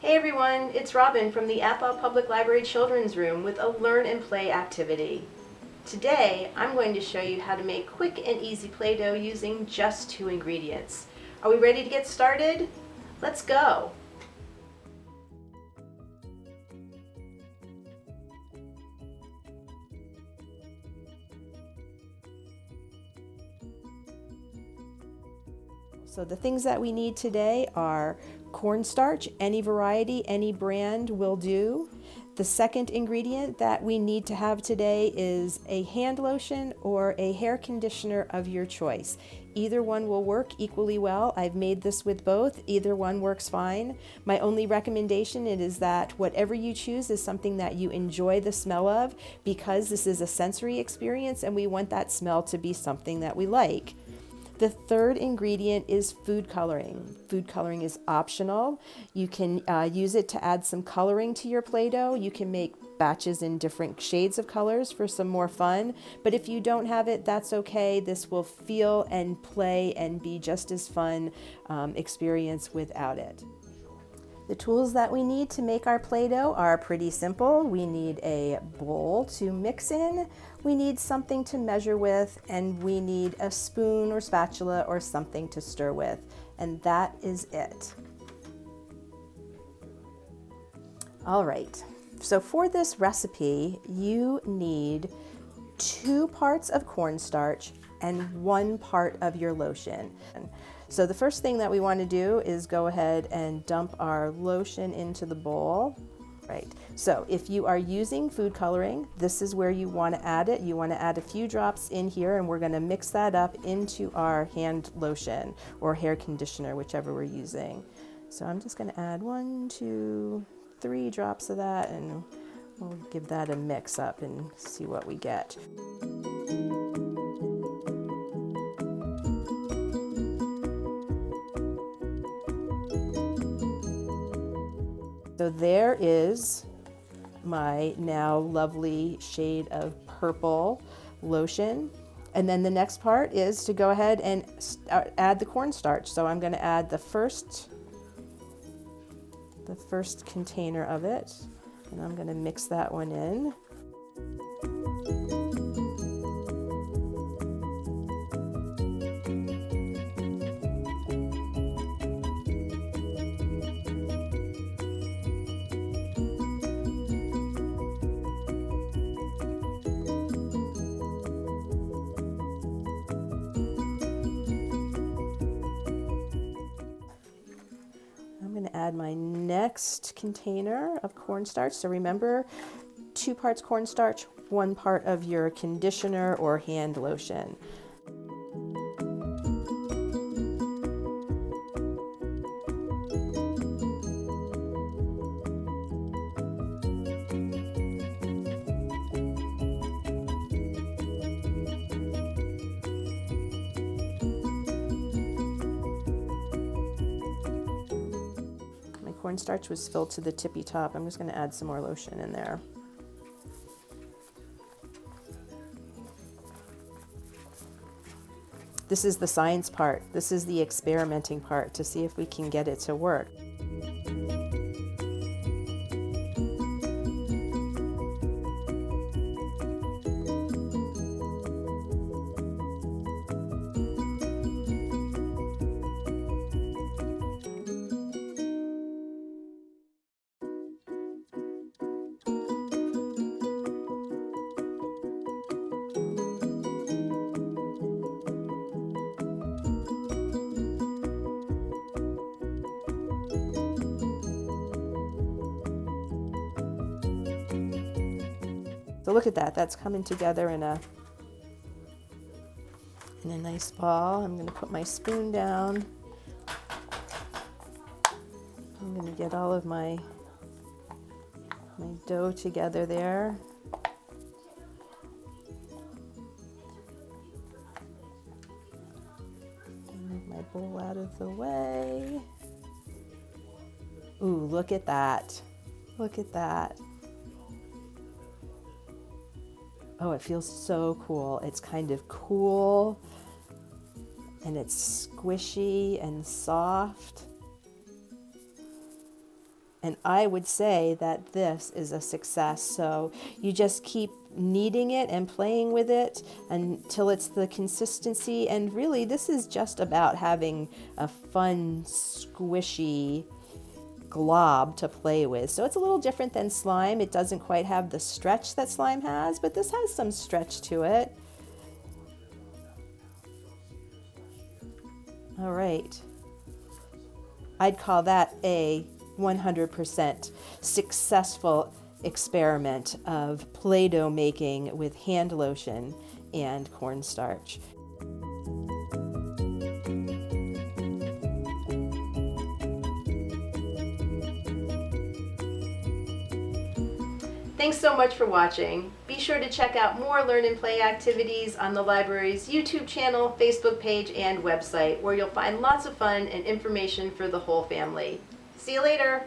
Hey everyone, it's Robin from the APL Public Library Children's Room with a Learn and Play activity. Today, I'm going to show you how to make quick and easy Play-Doh using just 2 ingredients. Are we ready to get started? Let's go! So the things that we need today are cornstarch, any variety, any brand will do. The second ingredient that we need to have today is a hand lotion or a hair conditioner of your choice. Either one will work equally well. I've made this with both. Either one works fine. My only recommendation is that whatever you choose is something that you enjoy the smell of, because this is a sensory experience and we want that smell to be something that we like. The third ingredient is food coloring. Food coloring is optional. You can use it to add some coloring to your Play-Doh. You can make batches in different shades of colors for some more fun. But if you don't have it, that's okay. This will feel and play and be just as fun experience without it. The tools that we need to make our Play-Doh are pretty simple. We need a bowl to mix in, we need something to measure with, and we need a spoon or spatula or something to stir with. And that is it. All right, so for this recipe, you need 2 parts of cornstarch and 1 part of your lotion. So the first thing that we want to do is go ahead and dump our lotion into the bowl. Right, so if you are using food coloring, this is where you want to add it. You want to add a few drops in here, and we're going to mix that up into our hand lotion or hair conditioner, whichever we're using. So I'm just going to add 1, 2, 3 drops of that, and we'll give that a mix up and see what we get. So there is my now lovely shade of purple lotion. And then the next part is to go ahead and add the cornstarch. So I'm going to add the first container of it, and I'm going to mix that one in. Add my next container of cornstarch. So remember, 2 parts cornstarch, 1 part of your conditioner or hand lotion. Cornstarch was filled to the tippy top. I'm just going to add some more lotion in there. This is the science part. This is the experimenting part to see if we can get it to work. So look at that, that's coming together in a nice ball. I'm going to put my spoon down. I'm going to get all of my dough together there. Move my bowl out of the way. Ooh, look at that. Look at that. Oh, it feels so cool. It's kind of cool and it's squishy and soft. And I would say that this is a success. So you just keep kneading it and playing with it until it's the consistency. And really, this is just about having a fun, squishy glob to play with. So it's a little different than slime. It doesn't quite have the stretch that slime has, but this has some stretch to it. All right. I'd call that a 100% successful experiment of Play-Doh making with hand lotion and cornstarch. Thanks so much for watching. Be sure to check out more Learn and Play activities on the library's YouTube channel, Facebook page, and website, where you'll find lots of fun and information for the whole family. See you later!